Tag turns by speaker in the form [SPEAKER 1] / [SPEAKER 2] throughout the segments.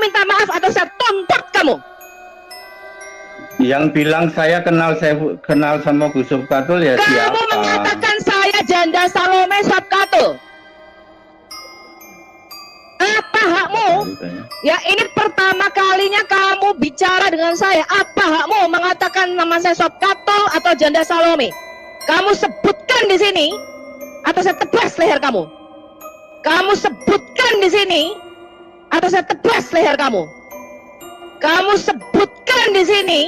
[SPEAKER 1] minta maaf atau saya tuntut kamu.
[SPEAKER 2] Yang bilang saya kenal sama Bu Subkatul ya
[SPEAKER 1] kamu
[SPEAKER 2] siapa?
[SPEAKER 1] Kamu mengatakan saya janda Salome Subkatul. Apa hakmu? Ya, ini pertama kalinya kamu bicara dengan saya. Apa hakmu mengatakan nama saya Subkatul atau janda Salome? Kamu sebutkan di sini atau saya tebas leher kamu. Kamu sebutkan di sini atau saya tebas leher kamu. Kamu sebutkan di sini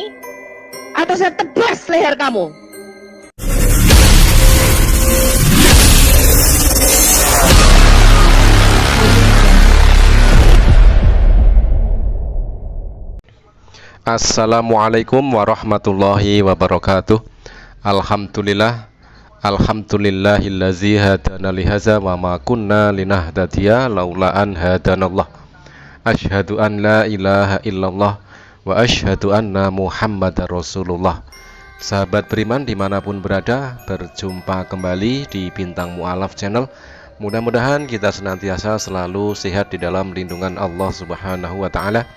[SPEAKER 1] atau saya tebas leher kamu.
[SPEAKER 3] Assalamualaikum warahmatullahi wabarakatuh. Alhamdulillahillazi hadana lihaza wa ma kunna linahtadiya laula an hadanallah. Asyhadu an la ilaha illallah wa asyhadu anna Muhammadar Rasulullah. Sahabat beriman dimanapun berada, berjumpa kembali di Bintang Mu'alaf Channel. Mudah-mudahan kita senantiasa selalu sehat di dalam lindungan Allah Subhanahu wa Ta'ala.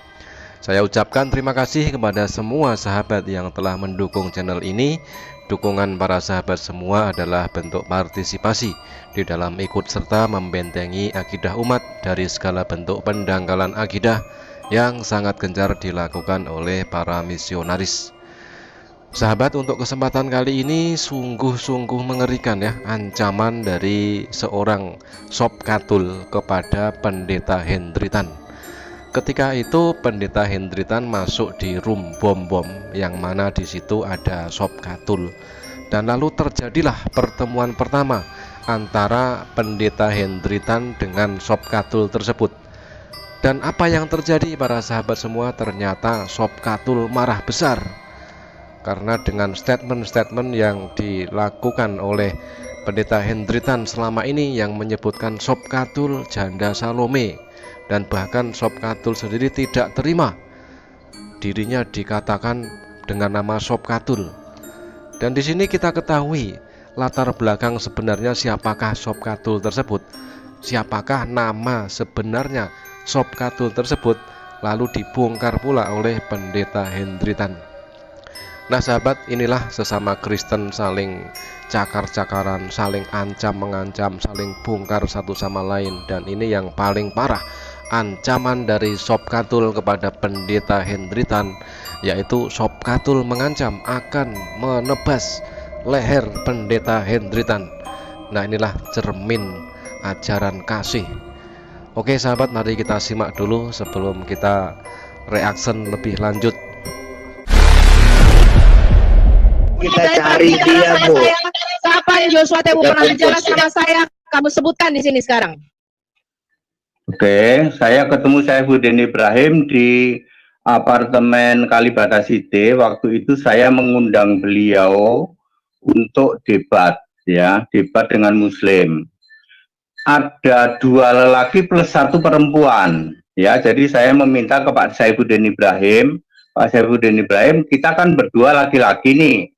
[SPEAKER 3] Saya ucapkan terima kasih kepada semua sahabat yang telah mendukung channel ini. Dukungan para sahabat semua adalah bentuk partisipasi di dalam ikut serta membentengi akidah umat dari segala bentuk pendangkalan akidah yang sangat gencar dilakukan oleh para misionaris. Sahabat, untuk kesempatan kali ini sungguh-sungguh mengerikan ya, ancaman dari seorang Subkatul kepada Pendeta Hendritan. Ketika itu Pendeta Hendritan masuk di room bom-bom yang mana di situ ada Subkatul, dan lalu terjadilah pertemuan pertama antara Pendeta Hendritan dengan Subkatul tersebut. Dan apa yang terjadi para sahabat semua? Ternyata Subkatul marah besar karena dengan statement-statement yang dilakukan oleh Pendeta Hendritan selama ini yang menyebutkan Subkatul janda Salome. Dan bahkan Subkatul sendiri tidak terima dirinya dikatakan dengan nama Subkatul. Dan di sini kita ketahui latar belakang sebenarnya siapakah Subkatul tersebut, siapakah nama sebenarnya Subkatul tersebut, lalu dibongkar pula oleh Pendeta Hendritan. Nah sahabat, inilah sesama Kristen saling cakar-cakaran, saling ancam-mengancam, saling bongkar satu sama lain. Dan ini yang paling parah, ancaman dari Subkatul kepada Pendeta Hendritan, yaitu Subkatul mengancam akan menebas leher Pendeta Hendritan. Nah inilah cermin ajaran kasih. Oke sahabat, mari kita simak dulu sebelum kita reaction lebih lanjut.
[SPEAKER 4] Kita cari dia, Bu.
[SPEAKER 1] Kapan Joshua Tebu pernah bicara sama saya? Kamu sebutkan di sini sekarang.
[SPEAKER 2] Oke, saya ketemu Saifuddin Ibrahim di apartemen Kalibata City. Waktu itu saya mengundang beliau untuk debat, ya, debat dengan Muslim. Ada 2 lelaki plus 1 perempuan, ya. Jadi saya meminta kepada Saifuddin Ibrahim, Pak Saifuddin Ibrahim, kita kan berdua laki-laki nih.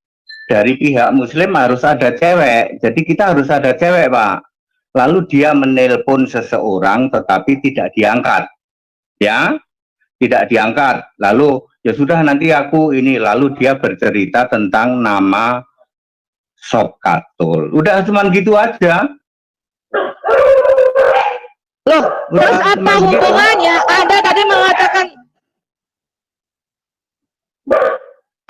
[SPEAKER 2] Dari pihak Muslim harus ada cewek, jadi kita harus ada cewek, Pak. Lalu dia menelpon seseorang tetapi tidak diangkat, ya, tidak diangkat. Lalu ya sudah, nanti aku ini. Lalu dia bercerita tentang nama Subkatul. Udah cuman gitu aja.
[SPEAKER 1] Loh, terus apa hubungannya? Anda tadi mengatakan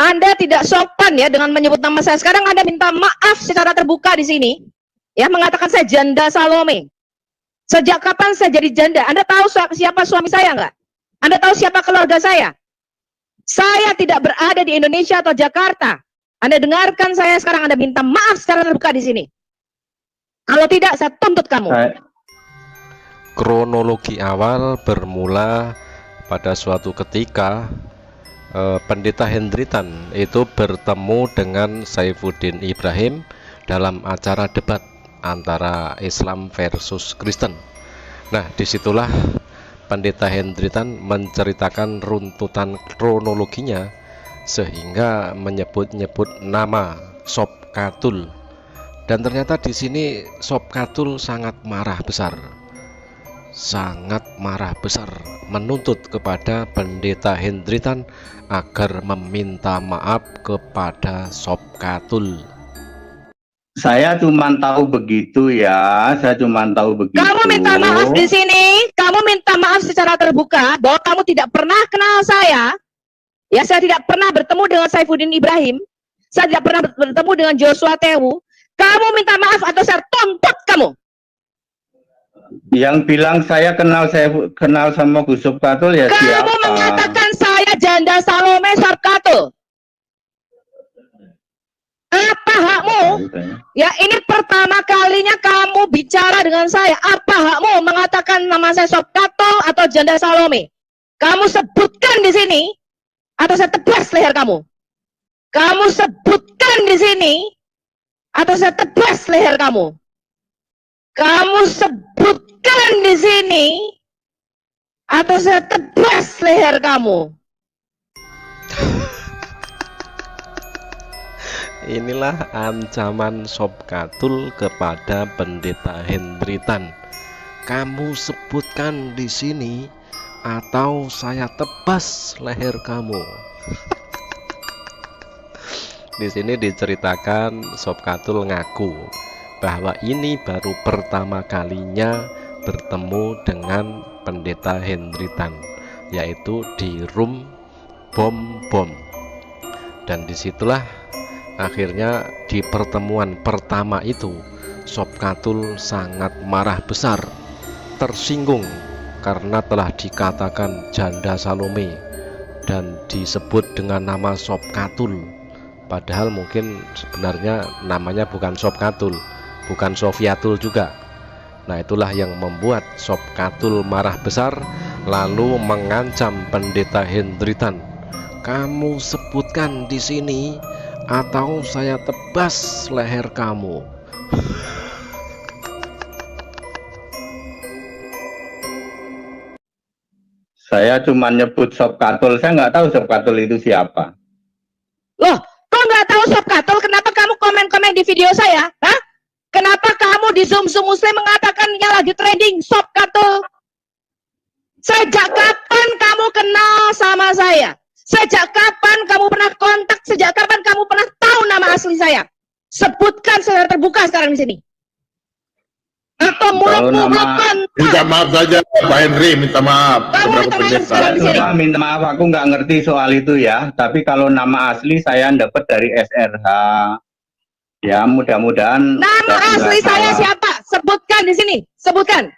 [SPEAKER 1] Anda tidak sopan ya dengan menyebut nama saya. Sekarang Anda minta maaf secara terbuka di sini. Ya, mengatakan saya janda Salome. Sejak kapan saya jadi janda? Anda tahu siapa suami saya nggak? Anda tahu siapa keluarga saya? Saya tidak berada di Indonesia atau Jakarta. Anda dengarkan saya sekarang, Anda minta maaf secara terbuka di sini. Kalau tidak, saya tuntut kamu.
[SPEAKER 3] Kronologi awal bermula pada suatu ketika Pendeta Hendritan itu bertemu dengan Saifuddin Ibrahim dalam acara debat antara Islam versus Kristen. Nah, disitulah Pendeta Hendritan menceritakan runtutan kronologinya sehingga menyebut-nyebut nama Subkatul. Dan ternyata di sini Subkatul sangat marah besar. sangat marah besar menuntut kepada Pendeta Hendritan agar meminta maaf kepada Sob Katul.
[SPEAKER 2] Saya cuma tahu begitu ya, saya cuma tahu begitu.
[SPEAKER 1] Kamu minta maaf di sini, kamu minta maaf secara terbuka bahwa kamu tidak pernah kenal saya. Ya, saya tidak pernah bertemu dengan Saifuddin Ibrahim. Saya tidak pernah bertemu dengan Joshua Tewu. Kamu minta maaf atau saya tuntut kamu.
[SPEAKER 2] Yang bilang saya kenal sama Bu Sob Katul ya
[SPEAKER 1] Kamu
[SPEAKER 2] siapa?
[SPEAKER 1] Kamu mengatakan saya janda Salome Sob Katul. Apa hakmu? Ya, ini pertama kalinya kamu bicara dengan saya. Apa hakmu mengatakan nama saya Sob Katul atau janda Salome? Kamu sebutkan di sini atau saya tebas leher kamu. Kamu sebutkan di sini atau saya tebas leher kamu. Kamu sebutkan di sini atau saya tebas leher kamu.
[SPEAKER 3] Inilah ancaman Sob Katul kepada Pendeta Hendritan. Kamu sebutkan di sini atau saya tebas leher kamu. Di sini diceritakan Sob Katul ngaku bahwa ini baru pertama kalinya bertemu dengan Pendeta Hendritan, yaitu di room bom. Dan disitulah akhirnya di pertemuan pertama itu Sob Katul sangat marah besar, tersinggung karena telah dikatakan janda Salome dan disebut dengan nama Sob Katul, padahal mungkin sebenarnya namanya bukan Sob Katul, bukan Sofiatul juga. Nah, itulah yang membuat Sob Katul marah besar lalu mengancam Pendeta Hendritan. Kamu sebutkan di sini atau saya tebas leher kamu.
[SPEAKER 2] Saya cuma nyebut Sob Katul, saya nggak tahu Sob Katul itu siapa.
[SPEAKER 1] Loh, kok nggak tahu Sob Katul? Kenapa kamu komen-komen di video saya? Hah? Kenapa kamu di Zoom Muslim mengatakan yang lagi trending Sob Katul? Sejak kapan kamu kenal sama saya? Sejak kapan kamu pernah kontak? Sejak kapan kamu pernah tahu nama asli saya? Sebutkan secara terbuka sekarang di sini. Atau mulutmu bukan?
[SPEAKER 5] Minta maaf saja Pak Henry, minta maaf.
[SPEAKER 1] Kamu minta maaf sekarang di sini.
[SPEAKER 2] Minta maaf, aku nggak ngerti soal itu ya. Tapi kalau nama asli saya dapat dari SRH. Ya, mudah-mudahan.
[SPEAKER 1] Nama asli saya siapa? Sebutkan di sini. Sebutkan.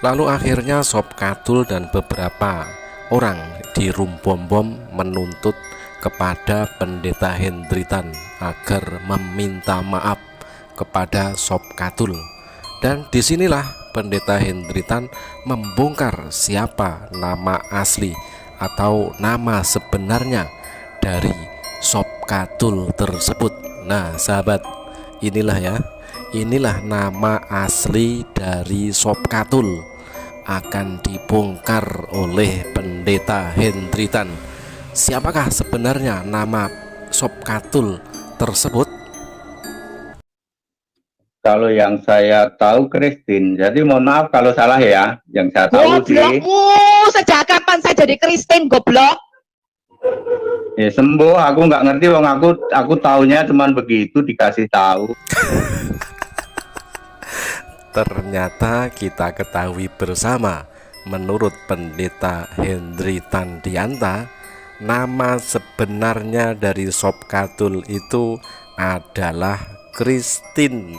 [SPEAKER 3] Lalu akhirnya Sob Katul dan beberapa orang di room bom menuntut kepada Pendeta Hendritan agar meminta maaf kepada Sob Katul. Dan disinilah Pendeta Hendritan membongkar siapa nama asli atau nama sebenarnya dari Sob Katul tersebut. Nah, sahabat, inilah nama asli dari Sob Katul akan dibongkar oleh Pendeta Hendritan. Siapakah sebenarnya nama Sob Katul tersebut?
[SPEAKER 2] Kalau yang saya tahu Kristin, jadi mohon maaf kalau salah ya. Yang saya tahu sih.
[SPEAKER 1] Goblokmu, sejak kapan saya jadi Kristen, goblok?
[SPEAKER 2] Ya sembuh, aku nggak ngerti, wong aku taunya cuman begitu dikasih tahu.
[SPEAKER 3] Ternyata kita ketahui bersama, menurut Pendeta Hendritan Dianta, nama sebenarnya dari Sob Katul itu adalah Kristin.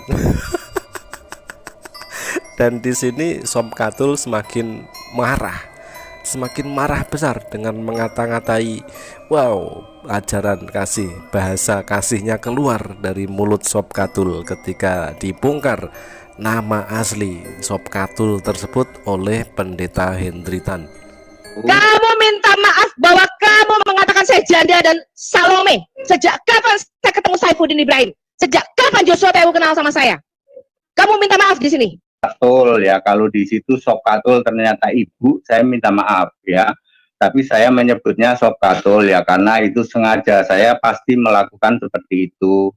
[SPEAKER 3] Dan di sini Sob Katul semakin marah besar dengan mengata-ngatai. Wow, ajaran kasih, bahasa kasihnya keluar dari mulut Sob Katul ketika dibongkar nama asli Sob Katul tersebut oleh Pendeta Hendritan.
[SPEAKER 1] Kamu minta maaf bahwa kamu mengatakan saya janda dan Salome. Sejak kapan saya ketemu Saifuddin Ibrahim? Sejak kapan Joshua Tewu kenal sama saya? Kamu minta maaf di sini.
[SPEAKER 2] Betul ya, kalau di situ Sob Katul ternyata ibu, saya minta maaf ya. Tapi saya menyebutnya Sob Katul ya karena itu sengaja, saya pasti melakukan seperti itu.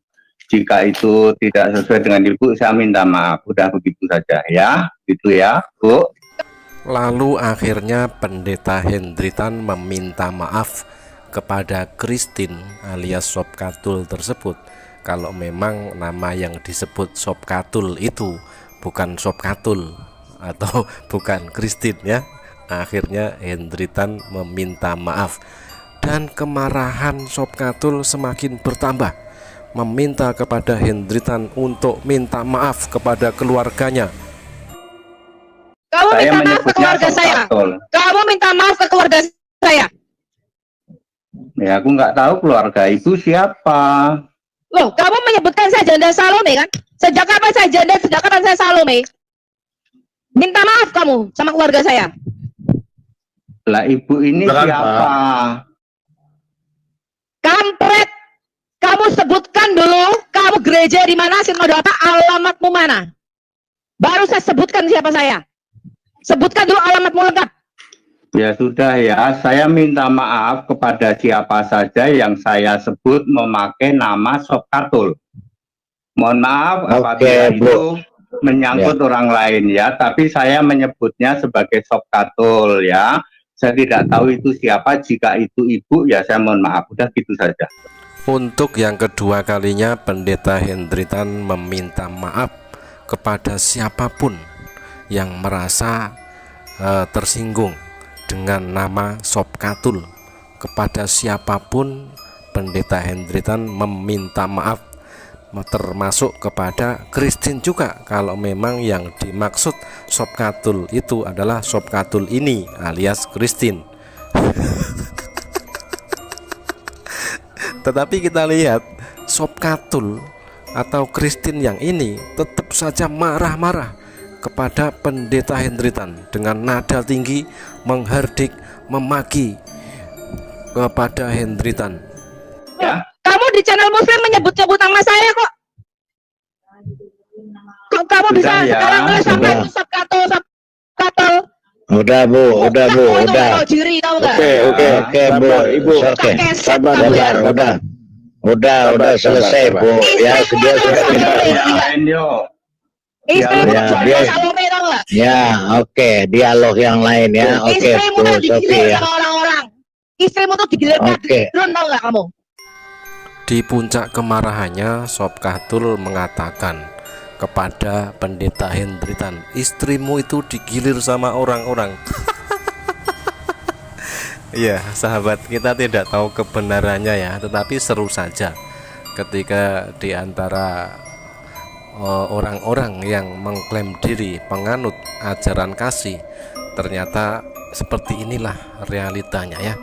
[SPEAKER 2] Jika itu tidak sesuai dengan Ibu, saya minta maaf. Udah begitu saja ya, gitu ya, Bu.
[SPEAKER 3] Lalu akhirnya Pendeta Hendritan meminta maaf kepada Christine alias Sob Katul tersebut kalau memang nama yang disebut Sob Katul itu bukan Sob Katul atau bukan Christine ya. Akhirnya Hendritan meminta maaf dan kemarahan Sob Katul semakin bertambah, meminta kepada Hendritan untuk minta maaf kepada keluarganya.
[SPEAKER 1] Kamu
[SPEAKER 2] Saya
[SPEAKER 1] minta maaf ke
[SPEAKER 2] menyebutnya
[SPEAKER 1] keluarga
[SPEAKER 2] Sob
[SPEAKER 1] saya.
[SPEAKER 2] Katul.
[SPEAKER 1] Kamu minta maaf ke keluarga saya.
[SPEAKER 2] Ya, aku nggak tahu keluarga itu siapa.
[SPEAKER 1] Loh, kamu menyebutkan saya janda Salome kan? Sejak kapan saya janda? Sejak kapan saya Salome? Minta maaf kamu sama keluarga saya.
[SPEAKER 2] Lah, Ibu ini
[SPEAKER 5] Silakan,
[SPEAKER 2] siapa?
[SPEAKER 1] Kampret. Kamu sebutkan dulu, kamu gereja di mana, sinode apa, alamatmu mana? Baru saya sebutkan siapa saya. Sebutkan dulu alamatmu lengkap.
[SPEAKER 2] Ya sudah ya, saya minta maaf kepada siapa saja yang saya sebut memakai nama Sob Katul. Mohon maaf apabila
[SPEAKER 4] Bu.
[SPEAKER 2] itu menyangkut orang lain ya, tapi saya menyebutnya sebagai Sob Katul ya. Saya tidak tahu itu siapa, jika itu Ibu ya saya mohon maaf, udah gitu saja.
[SPEAKER 3] Untuk yang kedua kalinya Pendeta Hendritan meminta maaf kepada siapapun yang merasa tersinggung dengan nama Sob Katul. Kepada siapapun Pendeta Hendritan meminta maaf, termasuk kepada Christine juga kalau memang yang dimaksud Sob Katul itu adalah Sob Katul ini alias Christine. Tetapi kita lihat Sob Katul atau Christine yang ini tetap saja marah-marah kepada Pendeta Hendritan dengan nada tinggi, menghardik, memaki kepada Hendritan.
[SPEAKER 2] Ya.
[SPEAKER 1] Kamu di channel Muslim menyebut-nyebut nama saya kok. Kok kamu bisa
[SPEAKER 2] Sudah ya.
[SPEAKER 1] sekarang sampai
[SPEAKER 4] Sudah.
[SPEAKER 1] itu Sob Katul, Sob Katul.
[SPEAKER 4] Udah Bu, udah Bu,
[SPEAKER 1] Kamu itu
[SPEAKER 4] udah.
[SPEAKER 1] nggak tahu diri, tahu nggak?
[SPEAKER 4] Oke Bu,
[SPEAKER 5] Ibu.
[SPEAKER 4] oke.
[SPEAKER 1] Sabar,
[SPEAKER 4] Sabar, udah selesai
[SPEAKER 5] sabar.
[SPEAKER 4] Bu. Ya,
[SPEAKER 1] Istri
[SPEAKER 4] dia
[SPEAKER 1] itu
[SPEAKER 4] sudah
[SPEAKER 1] Salome.
[SPEAKER 4] minta maaf.
[SPEAKER 2] Lain yuk.
[SPEAKER 1] Istrimu
[SPEAKER 4] Ya,
[SPEAKER 1] janda
[SPEAKER 4] dia-
[SPEAKER 1] Salome, tahu nggak?
[SPEAKER 4] Ya, oke, dialog yang lain ya. Oke
[SPEAKER 1] Istrimu
[SPEAKER 4] Bu,
[SPEAKER 1] tuh
[SPEAKER 4] Sofi
[SPEAKER 1] digilir
[SPEAKER 4] ya.
[SPEAKER 1] sama orang-orang. Istrimu tuh digilir
[SPEAKER 4] Oke.
[SPEAKER 1] drone, tahu nggak kamu?
[SPEAKER 3] Di puncak kemarahannya Sob Katul mengatakan kepada Pendeta Hendritan, istrimu itu digilir sama orang-orang. Ya sahabat, kita tidak tahu kebenarannya ya, tetapi seru saja ketika di antara orang-orang yang mengklaim diri penganut ajaran kasih, ternyata seperti inilah realitanya ya.